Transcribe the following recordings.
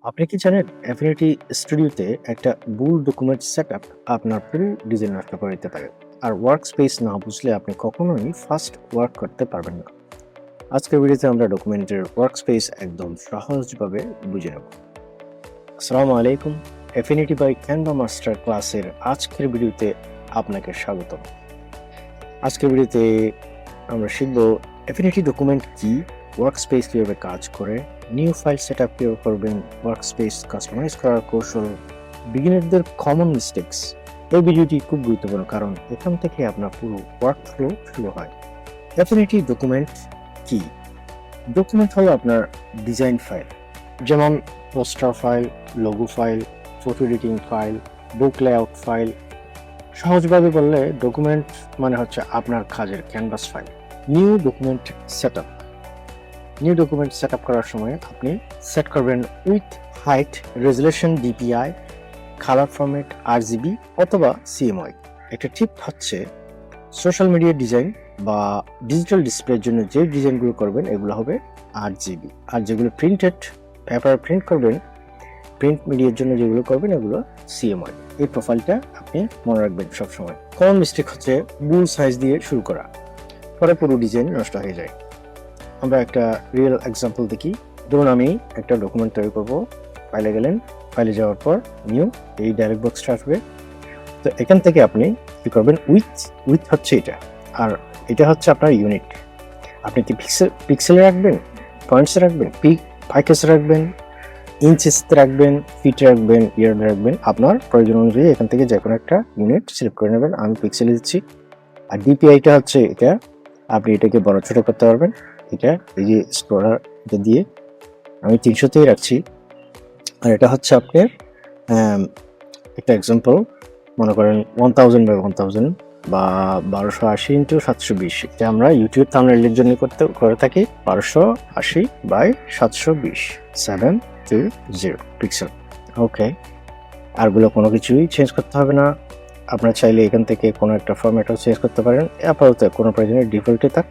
আপনি কি জানেন অ্যাফিনিটি স্টুডিওতে একটা ভুল ডকুমেন্ট সেটআপ আপনার পুরো ডিজাইন নষ্ট করে দিতে পারে। আর ওয়ার্ক স্পেস না বুঝলে আপনি কখনোই ফাস্ট ওয়ার্ক করতে পারবেন না। আজকের ভিডিওতে আমরা ডকুমেন্টের ওয়ার্ক স্পেস একদম সহজভাবে বুঝে নেব। আসসালামু আলাইকুম, অ্যাফিনিটি বাই ক্যানভা মাস্টার ক্লাসের আজকের ভিডিওতে আপনাকে স্বাগত। আজকের ভিডিওতে আমরা শিখব অ্যাফিনিটি ডকুমেন্ট কি, ওয়ার্কস্পেস কীভাবে কাজ করে, নিউ ফাইল সেট আপ কীভাবে করবেন, ওয়ার্কস্পেস কাস্টমাইজ করার কৌশল, বিগিনারদের কমন মিস্টেক্স। এই ভিডিওটি খুব গুরুত্বপূর্ণ কারণ এখান থেকে আপনার পুরো ওয়ার্ক ফ্লো শুরু হয়। অ্যাফিনিটি ডকুমেন্ট কি? ডকুমেন্ট হলো আপনার ডিজাইন ফাইল, যেমন poster file, logo file, photo editing file, book layout file. সহজভাবে বললে ডকুমেন্ট মানে হচ্ছে আপনার কাজের canvas file. New document setup করার সময় আপনি সেট করবেন width, height, resolution DPI, colour format RGB অথবা সিএমওয়াই। একটা টিপ হচ্ছে সোশ্যাল মিডিয়া ডিজাইন বা ডিজিটাল ডিসপ্লের জন্য যে ডিজাইনগুলো করবেন এগুলো হবে আরজিবি, আর যেগুলো প্রিন্টেড পেপার প্রিন্ট করবেন, প্রিন্ট মিডিয়ার জন্য যেগুলো করবেন এগুলো সিএমওয়াই। এই প্রোফাইলটা আপনি মনে রাখবেন সবসময়। কমন মিস্টেক হচ্ছে ভুল সাইজ দিয়ে শুরু করা, পরে পুরো ডিজাইন নষ্ট হয়ে যায়। আমরা একটা রিয়েল এক্সাম্পল দেখি। ধরুন আমি একটা ডকুমেন্ট তৈরি করব, ফাইলে গেলেন, ফাইলে যাওয়ার পর নিউ, এই ডায়লগ বক্সটা আসবে। তো এখান থেকে আপনি কি করবেন, উইথ হচ্ছে এটা, আর এটা হচ্ছে আপনার ইউনিট। আপনি কি পিক্সেলে রাখবেন, পয়েন্টসে রাখবেন, পাইকেসে রাখবেন, ইঞ্চেসতে রাখবেন, ফিটে রাখবেন, ইয়ার্ডে রাখবেন, আপনার প্রয়োজন অনুযায়ী এখান থেকে যে কোনো একটা ইউনিট সিলেক্ট করে নেবেন। আমি পিক্সেলে দিচ্ছি। আর ডিপিআইটা হচ্ছে এটা, আপনি এটাকে বড় ছোট করতে পারবেন। এটা এই যে স্ক্রলার এটা দিয়ে আমি 300তেই রাখছি। আর এটা হচ্ছে আপনার একটা এক্সাম্পল, মনে করেন 1000 বাই 1000 বা 1280 ইন্টু 720। এটা আমরা ইউটিউব থাম্বনেইলের জন্য করে থাকি 1280 বাই 720, 720 পিক্সেল। ওকে, আরগুলো কোনো কিছুই চেঞ্জ করতে হবে না। আপনারা চাইলে এখান থেকে কোনো একটা ফরম্যাটও চেঞ্জ করতে পারেন, আপাতত কোনো প্রয়োজনে ডিফল্টে থাক।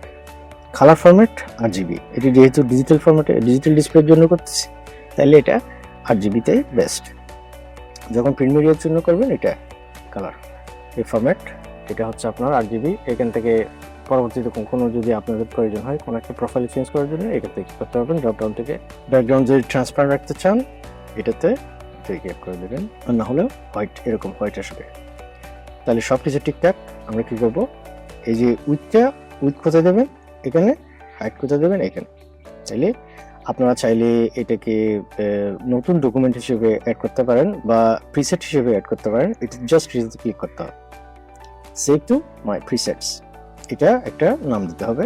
কালার ফরম্যাট আরজিবি, এটি যেহেতু ডিজিটাল ফরম্যাটে ডিজিটাল ডিসপ্লের জন্য করতেছি, তাহলে এটা আরজিবিতে বেস্ট। যখন প্রিন্ট মিডিয়ার জন্য করবেন এটা কালার, এই ফরম্যাট এটা হচ্ছে আপনার আরজিবি। এখান থেকে পরবর্তীতে কোনো যদি আপনাদের প্রয়োজন হয় কোনো একটা প্রোফাইল চেঞ্জ করার জন্য এখান থেকে করতে পারবেন। ড্রপডাউন থেকে ব্যাকগ্রাউন্ড যদি ট্রান্সপারেন্ট রাখতে চান এটাতে ক্লিক করে দেবেন, আর না হলে হোয়াইট, এরকম হোয়াইট আসবে। তাহলে সব কিছু ঠিকঠাক। আমরা কী করবো, এই যে উইথ কোথায় দেবেন, এখানে, হাইট কোথায় দেবেন, এখানে। আপনারা চাইলে এটাকে নতুন ডকুমেন্ট হিসেবে অ্যাড করতে পারেন বা প্রিসেট হিসেবে অ্যাড করতে পারেন। এটা জাস্ট ক্লিক করতে হবে, সেভ টু মাই প্রিসেটস, এটা একটা নাম দিতে হবে।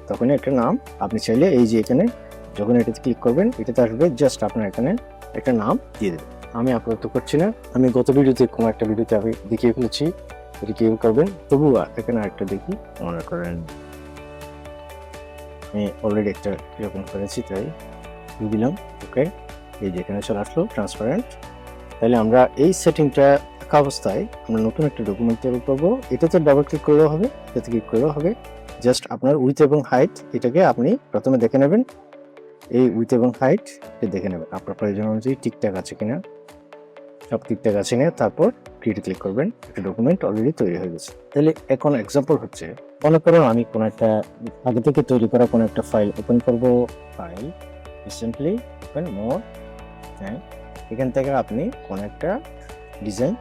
তখন একটা নাম আপনি চাইলে এই যে এখানে যখন এটাতে ক্লিক করবেন এটাতে আসবে, জাস্ট আপনার এখানে একটা নাম দিয়ে দেবেন। আমি আপাতত করছি না, আমি গত ভিডিওতে কোনো একটা ভিডিওতে আমি দেখিয়ে ফেলেছি এটা কীভাবে করবেন। তবুও এখানে আরেকটা দেখি, মনে করেন আমি অলরেডি একটা ওপেন করেছি তাই দিলাম। ওকে, এই যে এখানে চলে আসলো ট্রান্সপারেন্ট। তাহলে আমরা এই সেটিংটা থাকা অবস্থায় আমরা নতুন একটা ডকুমেন্ট তৈরি করবো। এটাতে ডাবল ক্লিক করলেও হবে, এটাতে ক্লিক করলেও হবে। জাস্ট আপনার উইথ এবং হাইট এটাকে আপনি প্রথমে দেখে নেবেন, এই উইথ এবং হাইট দেখে নেবেন আপনার প্রয়োজন অনুযায়ী ঠিকঠাক আছে কিনা। সব ঠিকঠাক আছে না, তারপর ক্রিয়েটে ক্লিক করবেন। একটা ডকুমেন্ট অলরেডি তৈরি হয়ে গেছে। তাহলে এখন এক্সাম্পল হচ্ছে, মনে করুন আমি কোনো একটা আগে থেকে তৈরি করা কোনো একটা ফাইল ওপেন করব। ফাইল, রিসেন্টলি ওপেন মোর, হ্যাঁ, এখান থেকে আপনি কোনো একটা ডিজাইন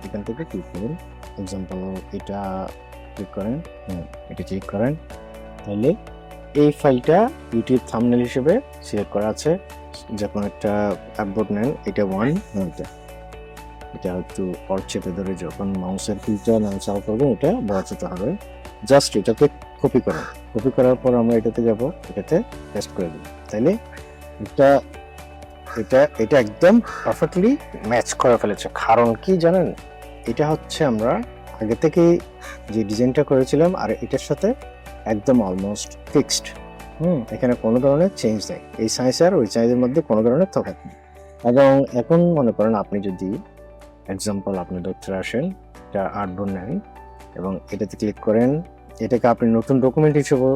এখান থেকে ক্লিক করুন। এক্সাম্পল এটা ক্লিক করেন, এটা ক্লিক করেন। তাহলে এই ফাইলটা ইউটিউব থাম্বনেল হিসেবে সিলেক্ট করা আছে। যে কোনো একটা অ্যাপবোর্ড নেন, এটা এটা একটু পর চেপে ধরে যখন মাউসের হুইলটা চালু করবেন এটা বড় ছোট হবে। জাস্ট এটাকে কপি করার পর আমরা এটাতে যাব, এটাতে পেস্ট করে দেব। তাইলে এটা একদম পারফেক্টলি ম্যাচ করে ফেলেছে। কারণ কি জানেন, এটা হচ্ছে আমরা আগে থেকে যে ডিজাইনটা করেছিলাম আর এটার সাথে একদম অলমোস্ট ফিক্সড। এখানে কোনো ধরনের চেঞ্জ নেই, এই সাইজ আর ওই সাইজের মধ্যে কোনো ধরনের তফাৎ নেই। এবং এখন মনে করেন আপনি যদি এক্সাম্পল আপনি ধরতে আসেন, এটা আর্টবোর্ড নেন এবং এটাতে ক্লিক করেন, এটাকে আপনি নতুন ডকুমেন্ট হিসেবে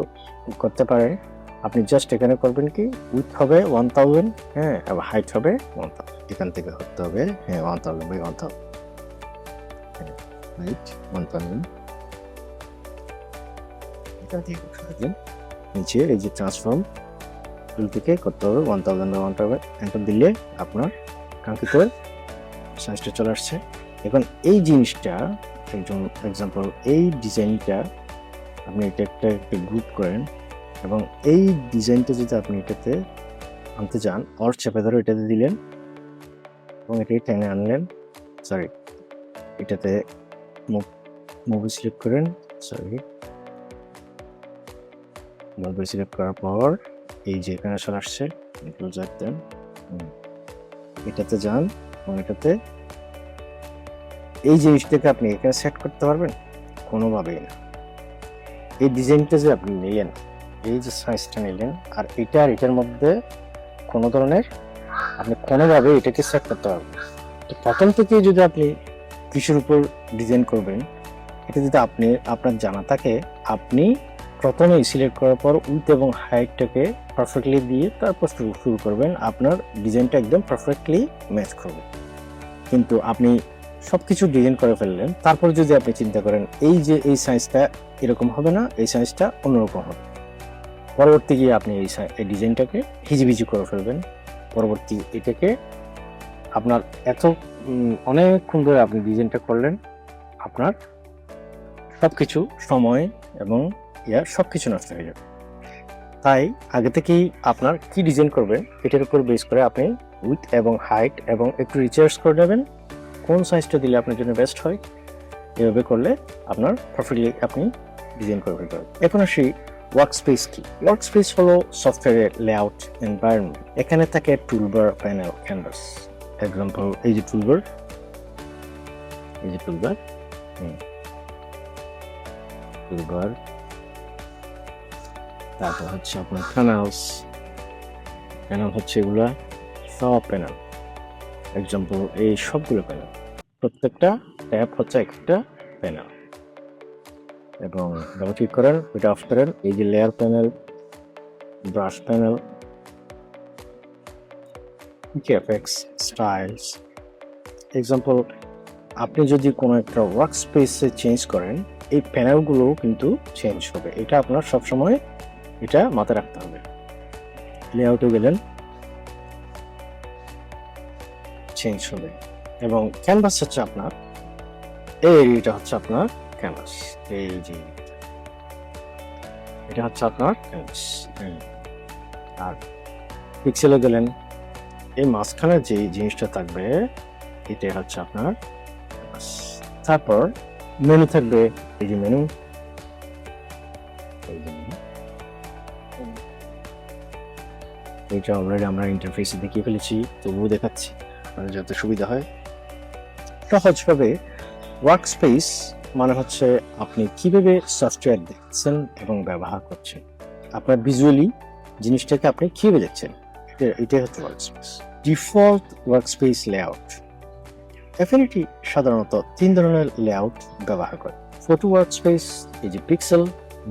করতে পারেন। আপনি জাস্ট এখানে করবেন কি, উইথ হবে 1000, হ্যাঁ, এবং হাইট হবে 1000। এখান থেকে করতে হবে, হ্যাঁ, 1000/1000, হাইট 1000। এটা দিয়ে করতে নিচে এই যে ট্রান্সফর্ম টুল থেকে করতে হবে 1000/1000, এন্টার দিলে আপনার কাঙ্ক্ষিত সাইজটা চলে আসছে। এখন এই জিনিসটা, একজন এক্সাম্পল, এই ডিজাইনটা আপনি এটা একটা গ্রুপ করেন এবং এই ডিজাইনটা যদি আপনি এটাতে আনতে চান, অর চেপে ধরে এটাতে দিলেন এবং এটাই টেনে আনলেন, সরি, এটাতে মুভি সিলেক্ট করেন, সরি, মুভি সিলেক্ট করার পর এই যে এখানে চলে আসছে, এটাতে যান এবং এটাতে এই জিনিসটাকে আপনি এখানে সেট করতে পারবেন কোনোভাবেই না। এই ডিজাইনটা যে আপনি নিলেন, এই যে সাইজটা নিলেন, আর এটা আর এটার মধ্যে কোনো ধরনের আপনি কোনোভাবে এটাকে সেট করতে পারবেন। তো প্রথম থেকে যদি আপনি কিসের উপর ডিজাইন করবেন, এটা যদি আপনার জানা থাকে, আপনি প্রথমেই সিলেক্ট করার পর উইথ এবং হাইটটাকে পারফেক্টলি দিয়ে তারপর শুরু করবেন, আপনার ডিজাইনটা একদম পারফেক্টলি ম্যাচ করবে। কিন্তু আপনি সবকিছু ডিজাইন করে ফেললেন, তারপর যদি আপনি চিন্তা করেন এই যে এই সাইজটা এরকম হবে না, এই সাইজটা অন্যরকম হবে, পরবর্তী গিয়ে আপনি এই ডিজাইনটাকে হিজিবিজি করে ফেলবেন। পরবর্তী এটাকে আপনার অনেকক্ষণ ধরে আপনি ডিজাইনটা করলেন, আপনার সবকিছু সময় এবং সবকিছু নষ্ট হয়ে যাবে। তাই আগে থেকেই আপনার কি ডিজাইন করবেন এটার উপর বেস করে আপনি উইথ এবং হাইট এবং একটু রিচার্জ করে নেবেন, কোন সাইজটা দিলে আপনার জন্য বেস্ট হয়। এভাবে করলে আপনার পারফেক্টলি আপনি ডিজাইন করে ফেলতে পারবেন। এখন আসি ওয়ার্কস্পেস কি। ওয়ার্কস্পেস হলো সফটওয়্যারের লেআউট এনভায়রনমেন্ট। এখানে থাকে টুলবার, প্যানেল, ক্যানভাস। এক্সাম্পল, এই যে টুলবার, তারপর হচ্ছে আপনার প্যানেল হচ্ছে এগুলা সব প্যানেল। এক্সাম্পল, এই সবগুলো প্যানেল, প্রত্যেকটা ট্যাব হচ্ছে একটা প্যানেল। এবং ডাবল ক্লিক করেন, এটা অফ করেন, এই যে layer panel, brush panel, graphics, styles. Example, আপনি যদি কোনো একটা ওয়ার্কস্পেসে চেঞ্জ করেন, এই প্যানেলগুলোও কিন্তু চেঞ্জ হবে। এটা আপনার সবসময় এটা মাথায় রাখতে হবে। লেআউটে গেলেন, চেঞ্জ হবে। এবং ক্যানভাস হচ্ছে আপনার এইটা হচ্ছে আপনার ক্যানভাস, এই যে এটা হচ্ছে আপনার ক্যানভাস। আর পিক্সেলে গেলেন, এই মাঝখানে যে জিনিসটা থাকবে এটা হচ্ছে আপনার ক্যানভাস। তারপর মেনু থাকবে, এই যে মেনু, এটা অলরেডি আমরা ইন্টারফেসে দেখিয়ে ফেলেছি, তবুও দেখাচ্ছি যাতে সুবিধা হয়। সহজভাবে ওয়ার্কস্পেস মানে হচ্ছে আপনি কিভাবে সফটওয়্যার দেখছেন এবং ব্যবহার করছেন, আপনার ভিজুয়ালি জিনিসটাকে আপনি কিভাবে দেখছেন, এটাই হচ্ছে workspace. Default workspace layout. Affinity সাধারণত 3 ধরনের লেআউট ব্যবহার করে: ফটো ওয়ার্কস্পেস, এই যে পিক্সেল;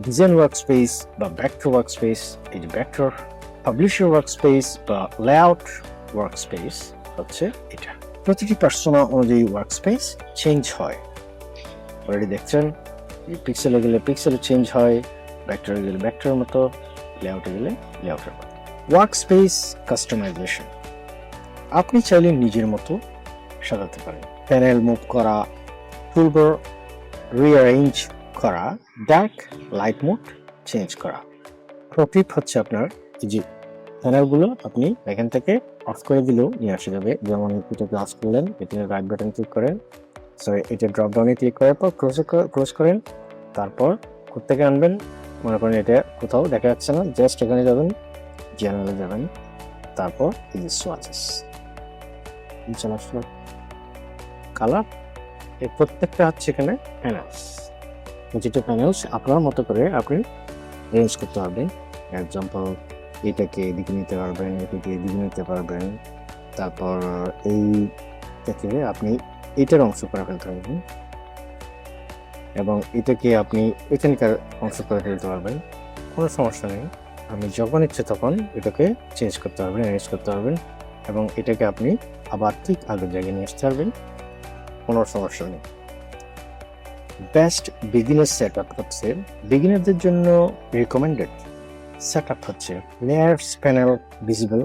ডিজাইন ওয়ার্কস্পেস বা ভেক্টর ওয়ার্কস্পেস, এই যে ভেক্টর; পাবলিশার ওয়ার্কস্পেস বা লেআউট ওয়ার্কস্পেস হচ্ছে এটা। প্রতিটি পার্সোনা অনুযায়ী ওয়ার্কস্পেস চেঞ্জ হয়। অলরেডি দেখছেন, পিক্সেলে গেলে পিক্সেলে চেঞ্জ হয়, ভেক্টরে গেলে ভেক্টরের মতো, লেআউটে গেলে লেআউটের মতো। Workspace customisation. আপনি চাইলে নিজের মতো সাজাতে পারেন। প্যানেল মুভ করা, টুলবার রিঅ্যারেঞ্জ করা, ডার্ক লাইট মোড চেঞ্জ করা। প্রোটিপ হচ্ছে আপনার এই যে প্যানেলগুলো আপনি এখান থেকে অফ করে দিলেও নিয়ে আসা যাবে। যেমন এটা ক্লাস করলেন, এখানে রাইট বাটন ক্লিক করেন, সরি এটা ড্রপ ডাউনে ক্লিক করার পর ক্লোজ করেন, তারপর কোত্থেকে আনবেন, মনে করেন এটা কোথাও দেখা যাচ্ছে না, জাস্ট এখানে যাবেন, জেনারেলে যাবেন, তারপর এই যে সোয়াচেস, চলে আসলো কালার। এই প্রত্যেকটা হচ্ছে এখানে প্যানেলস, যেটা প্যানেলস আপনার মতো করে আপনি অ্যারেঞ্জ করতে পারবেন। এক্সাম্পল, এটাকে এদিকে নিতে পারবেন, এটাকে এদিকে নিতে পারবেন, তারপর এইটাকে আপনি এটার অংশ করে ফেলতে পারবেন এবং এটাকে আপনি এখানকার অংশ করে ফেলতে পারবেন, কোনো সমস্যা নেই। আপনি যখন ইচ্ছে তখন এটাকে চেঞ্জ করতে পারবেন, অ্যারেঞ্জ করতে পারবেন এবং এটাকে আপনি আবার ঠিক আগের জায়গায় নিয়ে আসতে পারবেন, কোনো সমস্যা নেই। বেস্ট বিগিনার সেট আপ হচ্ছে, বিগিনারদের জন্য রিকমেন্ডেড সেট আপ হচ্ছে লেয়ার্স প্যানেল ভিজিবল।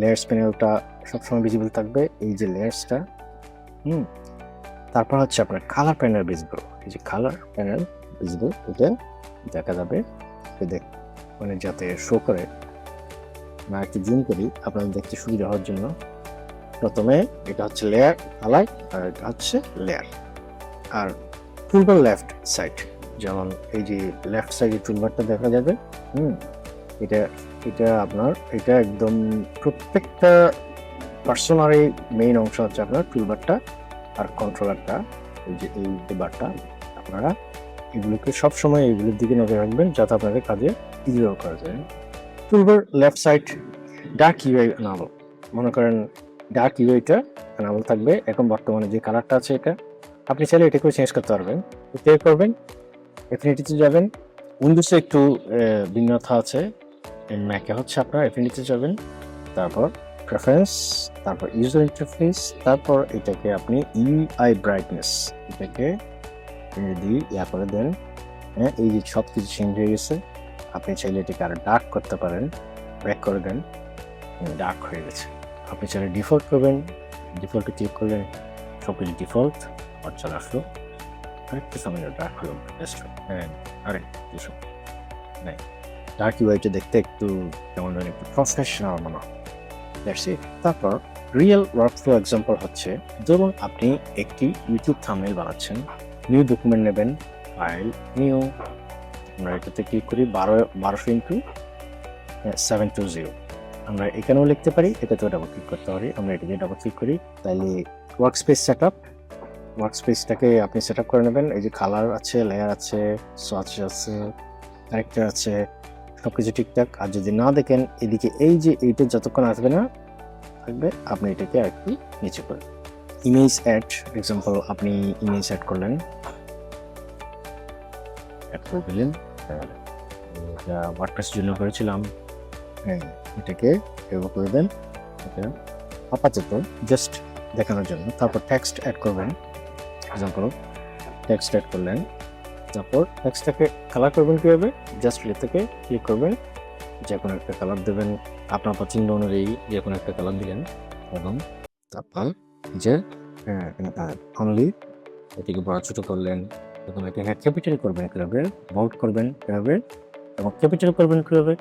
লেয়ার্স প্যানেলটা সবসময় ভিজিবল থাকবে, এই যে লেয়ার্সটা। তারপর হচ্ছে আপনার কালার প্যানেল ভিজিবল, এই যে কালার প্যানেল ভিজিবল, এটা দেখা যাবে মানে যাতে শো করে। না একটু জুম করি আপনাদের দেখতে সুবিধা হওয়ার জন্য। প্রথমে এটা হচ্ছে লেয়ার কালার, আর এটা হচ্ছে লেয়ার। আর টুলবার লেফট সাইড, যেমন এই যে লেফট সাইডে টুলবারটা দেখা যাবে। এটা এটা আপনার এটা একদম প্রত্যেকটা পার্সোনারি মেইন অংশ হচ্ছে আপনার টুলবারটা আর কন্ট্রোলারটা, এই যে এই বারটা। আপনারা এগুলোকে সবসময় এইগুলোর দিকে নজর রাখবেন যাতে আপনাদের কাজে ইজিও করা যায়। Toolbar left side dark UI enable, মনে করেন ডার্ক ইউআইটা এনাবল থাকবে। এখন বর্তমানে যে কালারটা আছে এটা আপনি চাইলে এটাকেও চেঞ্জ করতে পারবেন। এতে করবেন এফিনিটিতে যাবেন, উইন্ডোজে একটু ভিন্নতা আছে, ম্যাকে হচ্ছে আপনার এফিনিটিতে যাবেন, তারপর প্রেফারেন্স, তারপর ইউজার ইন্টারফেস, তারপর এটাকে আপনি ইউআই ব্রাইটনেস এটাকে যদি করে দেন, হ্যাঁ এই যে সব কিছু চেঞ্জ হয়ে গেছে। আপনি চাইলে এটাকে আরো ডার্ক করতে পারেন, ব্যাক করে দেন, ডার্ক হয়ে গেছে। আপনি চাইলে ডিফল্ট করবেন, ডিফল্টে ক্লিক করলেন সব কিছু ডিফল্ট আর চলে আসলো। আরেকটা সময় ডার্ক হলো জাস্ট, হ্যাঁ আরে কিছু নাই, ডার্ক ইউআইটা দেখতে একটু কেমন যেন একটু প্রফেশনাল মনে হয়। তারপর রিয়েল ওয়ার্কফ্লো এক্সাম্পল হচ্ছে, ধরুন আপনি একটি ইউটিউব থাম্বনেল বানাচ্ছেন, নিউ ডকুমেন্ট নেবেন, ফাইল নিউ, আমরা এটাতে ক্লিক করি 1200x720। আমরা এখানেও লিখতে পারি, এটাতেও ডাবল ক্লিক করতে পারি। আমরা এটাকে ডাবল ক্লিক করি, তাইলে ওয়ার্কস্পেস সেট আপ, ওয়ার্কস্পেসটাকে আপনি সেট আপ করে নেবেন। এই যে কালার আছে, লেয়ার আছে, সোয়াচ আছে, ক্যারেক্টার আছে, সবকিছু ঠিকঠাক। আর যদি না দেখেন এদিকে এই যে এইটা যতক্ষণ আসবে না থাকবে, আপনি এটাকে আর একটু নিচে করেন। ইমেজ অ্যাড এক্সাম্পল, আপনি ইমেজ অ্যাড করলেন, অ্যাড করে দিলেন, এটা ওয়ার্ডপ্রেস জন্য করেছিলাম, হ্যাঁ এটাকে এভাবে করে দেন, এটা আপাতত জাস্ট দেখানোর জন্য। তারপর টেক্সট অ্যাড করবেন, এক্সাম্পল টেক্সট অ্যাড করলেন, তারপর টেক্সটটাকে কালার করবেন কীভাবে, জাস্ট থেকে ক্লিক করবেন, যে কোনো একটা কালার দেবেন, আপনার পছন্দ অনুযায়ী যে কোনো একটা কালার দিলেন এবং তারপর যে অনলি এটিকে বড় ছোটো করলেন এবং এটাকে ক্যাপিটাল করবেন কীভাবে, বোল্ড করবেন কীভাবে এবং ক্যাপিটাল করবেন কীভাবে,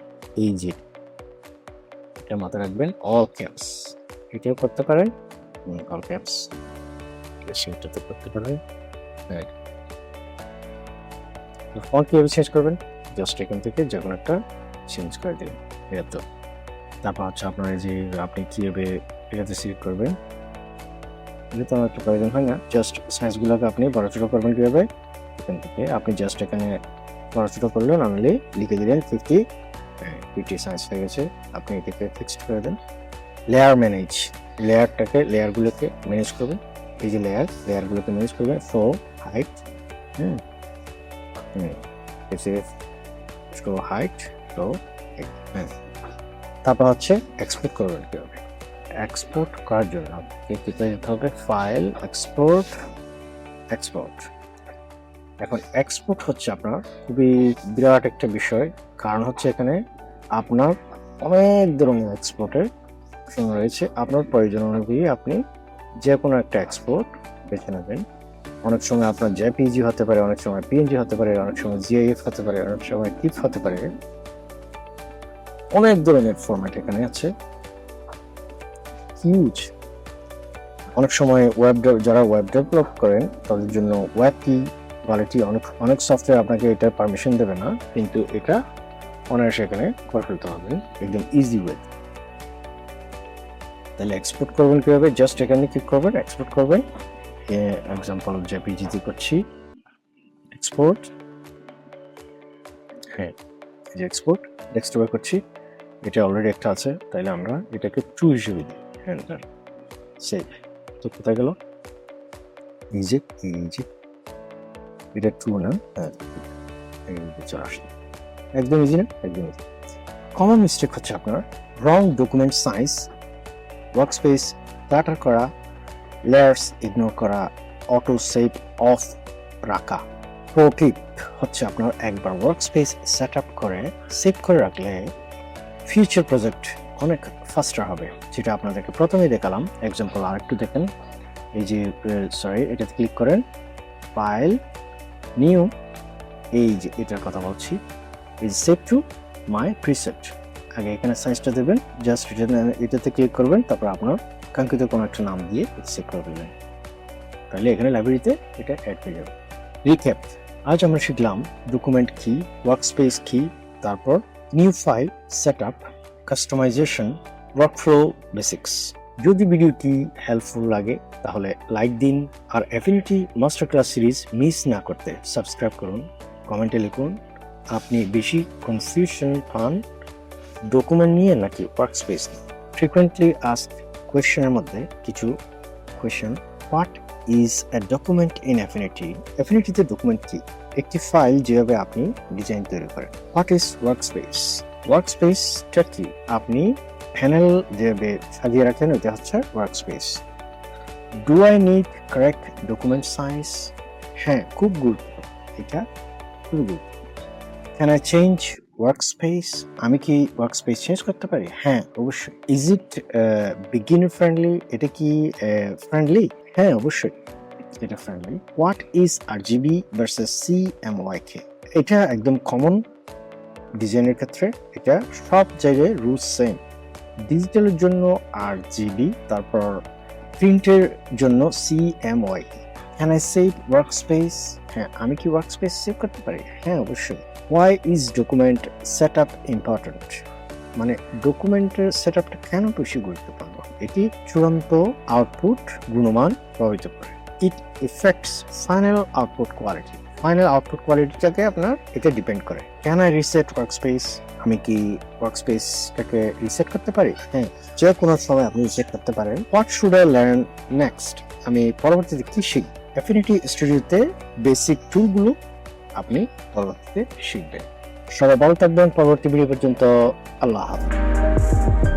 এই যে এটা মাথায় রাখবেন, অল ক্যাপস এটাও করতে পারেন, অল ক্যাপস সেটাতে করতে পারেন। ফন্ট কীভাবে চেঞ্জ করবেন, জাস্ট এখান থেকে যে কোনো একটা চেঞ্জ করে দেবেন, এটা তো। তারপর হচ্ছে আপনার এই যে আপনি কীভাবে এটাতে সিলেক্ট করবেন, এটা তো আমার একটা প্রয়োজন হয় না, জাস্ট সাইজগুলোকে আপনি বড় ছোটো করবেন কীভাবে, এখান থেকে আপনি জাস্ট এখানে বড় ছোটো করলেন, অনলি লিখে দিলেন 50 সাইজ হয়ে গেছে। আপনি এটাকে ফিক্সড করে দেন। লেয়ার ম্যানেজ, লেয়ারগুলোকে ম্যানেজ করবেন, এই যে লেয়ারগুলোকে ম্যানেজ করবেন, ফ্লো হাইট, হাইট তো, তারপর হচ্ছে এক্সপোর্ট করবেন কীভাবে, এক্সপোর্ট করার জন্য যেতে হবে ফাইল, এক্সপোর্ট। এখন এক্সপোর্ট হচ্ছে আপনার খুবই বিরাট একটা বিষয়, কারণ হচ্ছে এখানে আপনার অনেক ধরনের এক্সপোর্টের অপশন রয়েছে। আপনার প্রয়োজন অনুযায়ী আপনি যে কোনো একটা এক্সপোর্ট বেছে নেবেন। অনেক সময় আপনার জেপিজি হতে পারে, অনেক সময় পিএনজি হতে পারে, অনেক সময় জিআইএফ হতে পারে, অনেক সময় টিপ হতে পারে, অনেক ধরনের ফরম্যাট এখানে আছে, হিউজ। অনেক সময় যারা ওয়েব ডেভেলপ করেন তাদের জন্য ওয়েব কি কোয়ালিটি অনেক সফটওয়্যার আপনাকে এটা পারমিশন দেবে না, কিন্তু এটা অনায়াসে এখানে করে ফেলতে হবে একদম ইজি ওয়ে। তাহলে এক্সপোর্ট করবেন কীভাবে, জাস্ট এখানে ক্লিক করবেন, এক্সপোর্ট করবেন। এক্সাম্পল জেপিজিতে করছি, এক্সপোর্ট, হ্যাঁ যে এক্সপোর্ট ডেস্কটপে করছি, এটা অলরেডি একটা আছে, তাইলে আমরা এটাকে ট্রু হিসেবে দিই, হ্যাঁ সেভ। তো কোথায় গেল, এই যে এটা ট্রু না, হ্যাঁ চলে আসলো, একদম ইজি না, একদম ইজি। কমন মিস্টেক হচ্ছে আপনার রং ডকুমেন্ট সাইজ, ওয়ার্কস্পেস ক্লাটার করা, লেয়ার্স ইগনোর করা, অটো সেভ অফ রাখা। প্রো টিপ হচ্ছে আপনার একবার ওয়ার্কস্পেস সেট আপ করে সেভ করে রাখলে ফিউচার প্রজেক্ট অনেক ফাস্টার হবে, যেটা আপনাদেরকে প্রথমেই দেখালাম। এক্সাম্পল আরেকটু দেখেন, এই যে এটাতে ক্লিক করেন, ফাইল, নিউ, এই যে এটার কথা বলছি, এই সেভ টু মাই প্রিসেট। আগে এখানে সাইজটা দেবেন, জাস্ট এটাতে ক্লিক করবেন, তারপর আপনার কাঙ্ক্ষিত কোনো একটা নাম দিয়ে সেভ করে দেবেন, তাহলে এখানে লাইব্রেরিতে এটা অ্যাড হয়ে যাবে। রিক্যাপ, আজ আমরা শিখলাম ডকুমেন্ট কি, ওয়ার্কস্পেস কি, তারপর new file setup, customisation, workflow basics. যদি ভিডিওটি হেল্পফুল লাগে তাহলে লাইক দিন, আর Affinity master class series miss না করতে সাবস্ক্রাইব করুন। কমেন্টে লিখুন আপনি বেশি কনফিউশন পান ডকুমেন্ট নিয়ে নাকি ওয়ার্কস্পেস নিয়ে। ফ্রিকোয়েন্টলি আস্কড কোয়েশ্চেনের মধ্যে কিছু question, what is a document in Affinity? অ্যাফিনিটিতে ডকুমেন্ট কি? একটি ফাইল যেভাবে আপনি ডিজাইন তৈরি করেন। What is workspace? ওয়ার্কস্পেসটা কি? আপনি প্যানেল যেভাবে সাজিয়ে রাখেন ওইটা হচ্ছে workspace. Do I need correct document size? হ্যাঁ, খুব গুরুত্বপূর্ণ, এটা খুব গুরুত্বপূর্ণ। Can I change workspace? আমি কি ওয়ার্কস্পেস চেঞ্জ করতে পারি? হ্যাঁ, অবশ্যই। Is it beginner friendly? এটা কি ফ্রেন্ডলি? হ্যাঁ, অবশ্যই এটা friendly. What is RGB versus CMYK? এটা একদম কমন ডিজাইনের ক্ষেত্রে, এটা সব জায়গায় রুলস সেম। ডিজিটালের জন্য RGB, তারপর প্রিন্টের জন্য CMYK। Can I save workspace? হ্যাঁ, আমি কি ওয়ার্কস্পেস সেভ করতে পারি? হ্যাঁ, অবশ্যই। Why is document setup important? মানে ডকুমেন্টের সেটআপটা কেন বেশি গুরুত্বপূর্ণ? এটি চূড়ান্ত আউটপুট গুণমান প্রভাবিত করে। It affects final output quality. Final output কোয়ালিটিটাকে আপনার এটা ডিপেন্ড করে। Can I reset workspace? আমি কি ওয়ার্কস্পেসটাকে রিসেট করতে পারি? হ্যাঁ, যে কোনো সময় আপনি রিসেট করতে পারেন। What should I learn next? আমি পরবর্তীতে কি শিখব? অ্যাফিনিটি স্টুডিওতে বেসিক টুলগুলো আপনি পরবর্তীতে শিখবেন। সবাই ভালো থাকবেন, পরবর্তী ভিডিও পর্যন্ত আল্লাহ হাফেজ।